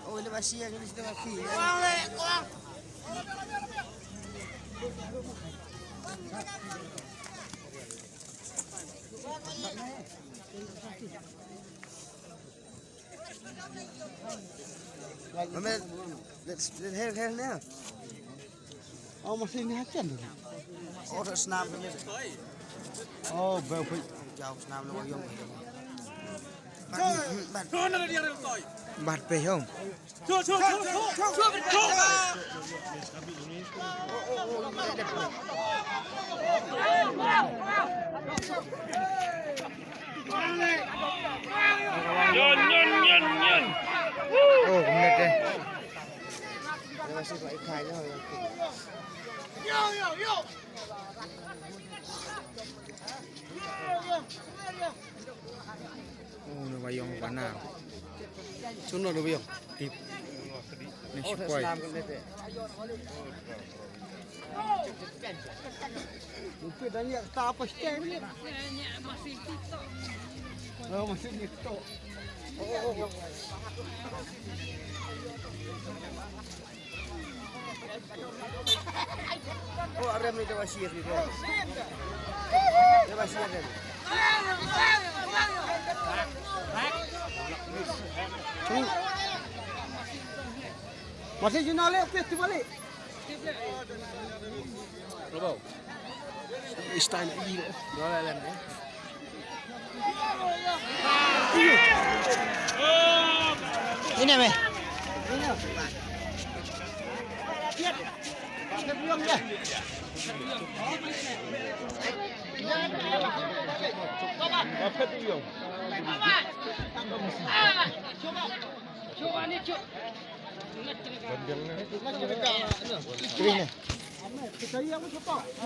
Oh, ini masih yang ini sudah mati. Mama, let's here now. Oh, masih ini hacian dulu. Oh, tak senam ni. Oh, bapak. Jauh senam lu yang. Bat pe không? Nhân. Oh, mệt đây. Masih pakai kain lah. Oh, nó bayong pa na. Sunod na ba yung? Tip. Ni Oh, tak spoil. senam kan dete. Itu tanya tak apa stand ni. Masih TikTok. Oh, masih TikTok. Oh, rem ni dah wasir ni. Dah wasir kan. Masih juna le festival balik. Robau. Style ini. Dua lem ni. Ini me.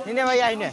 Ini bayar ini.